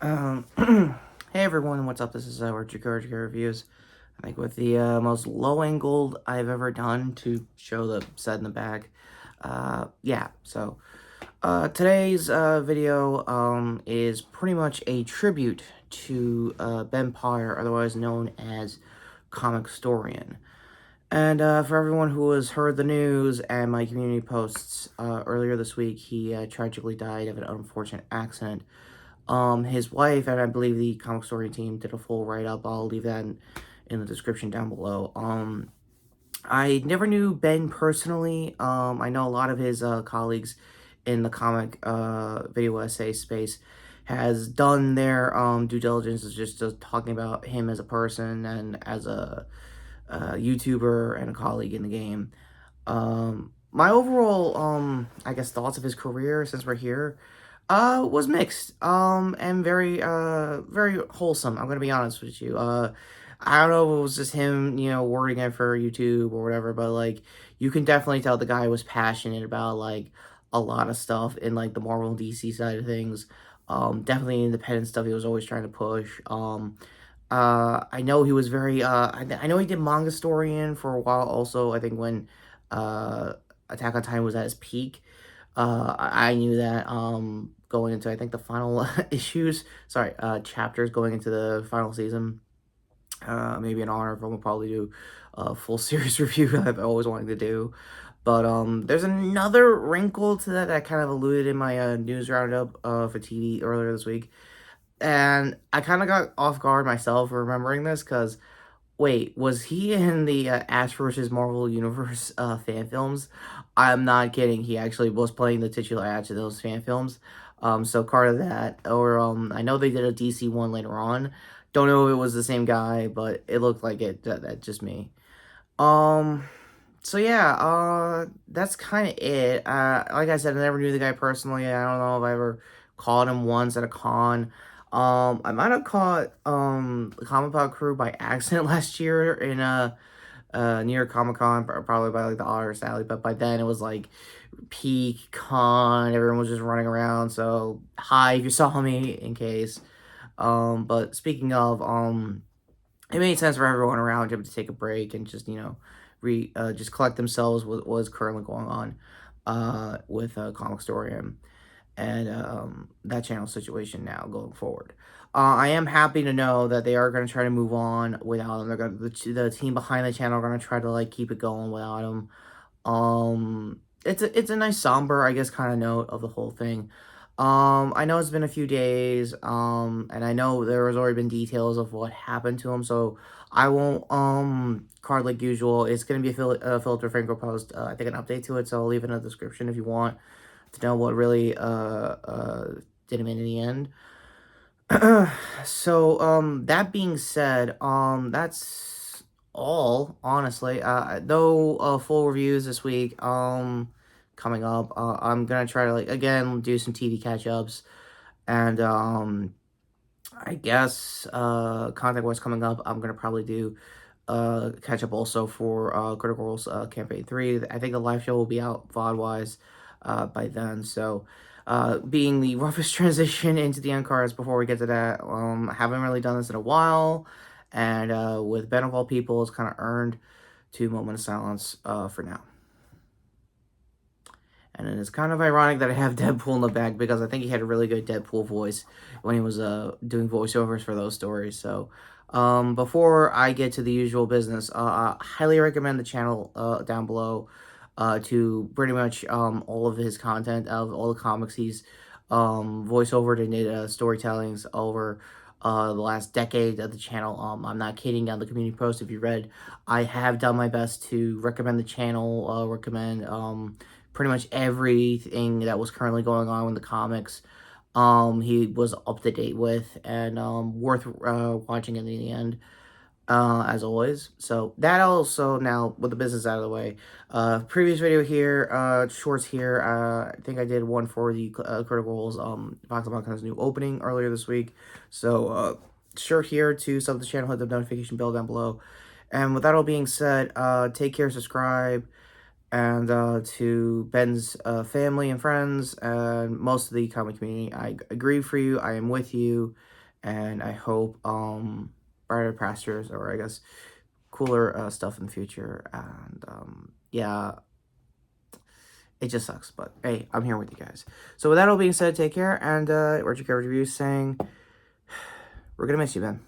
Hey everyone, what's up? This is Retrokid Reviews. I think with the most low-angled I've ever done to show the set in the back. Today's video is pretty much a tribute to Ben Potter, otherwise known as Comicstorian. And for everyone who has heard the news and my community posts earlier this week, he tragically died of an unfortunate accident. His wife and I believe the Comic Story team did a full write-up. I'll leave that in the description down below. I never knew Ben personally. I know a lot of his colleagues in the comic video essay space has done their due diligence, is just talking about him as a person and as a YouTuber and a colleague in the game. My overall, I guess, thoughts of his career since we're here, was mixed, and very wholesome. I'm gonna be honest with you. I don't know if it was just him, wording it for YouTube or whatever, but, like, you can definitely tell the guy was passionate about, like, a lot of stuff in, like, the Marvel and DC side of things. Definitely independent stuff he was always trying to push. I know he was I know he did Comicstorian for a while also, I think when, Attack on Titan was at its peak. I knew that, going into, I think, the final chapters going into the final season. Maybe an honor if I'm gonna probably do a full series review I've always wanted to do. But, there's another wrinkle to that I kind of alluded in my, news roundup, for TV earlier this week. And I kind of got off guard myself remembering this, because, wait, was he in the, Ash vs. Marvel Universe, fan films? I'm not kidding, he actually was playing the titular Ash in those fan films. So part of that, or, I know they did a DC one later on. Don't know if it was the same guy, but it looked like it. That's just me. Um, so yeah, that's kind of it. Like I said, I never knew the guy personally. I don't know if I ever caught him once at a con. I might have caught the Comic Pod crew by accident last year in New York Comic Con, probably by like the Otter Alley. But by then it was like peak con. Everyone was just running around. So hi, if you saw me, in case. But speaking of, it made sense for everyone around him to take a break and just, just collect themselves with what was currently going on with Comicstorian and that channel situation now going forward. I am happy to know that they are going to try to move on without him. They're going the team behind the channel are going to try to like keep it going without him. It's a nice somber, I guess, kind of note of the whole thing. I know it's been a few days, and I know there has already been details of what happened to him, so I won't, card like usual. It's gonna be a Philip DeFranco post, I think an update to it, so I'll leave it in the description if you want to know what really, did him in the end. So, that being said, that's all, honestly. No full reviews this week, coming up. I'm gonna try to, like, again, do some TV catch-ups, and, I guess, content-wise coming up, I'm gonna probably do, catch-up also for, Critical Role's, Campaign 3. I think the live show will be out VOD-wise, by then, so, being the roughest transition into the end cards before we get to that. I haven't really done this in a while, and with Ben of all people, it's kind of earned 2 moments of silence for now. And it is kind of ironic that I have Deadpool in the back because I think he had a really good Deadpool voice when he was doing voiceovers for those stories. So before I get to the usual business, I highly recommend the channel down below to pretty much all of his content, of all the comics he's voiceovered and did storytellings over the last decade of the channel. I'm not kidding. On the community post, if you read, I have done my best to recommend the channel, recommend pretty much everything that was currently going on in the comics. He was up to date with, and worth watching in the end, as always. So that also, now with the business out of the way, previous video here, shorts here, I think I did one for the Critical Role's Vox Machina's new opening earlier this week. So shirt here to sub the channel, hit the notification bell down below. And with that all being said, take care, subscribe, and to Ben's family and friends and most of the comic community, I agree for you. I am with you, and I hope brighter pastures, or I guess cooler stuff in the future. And yeah, it just sucks, but hey, I'm here with you guys. So with that all being said, take care, and Retrokid Review saying we're gonna miss you, Ben.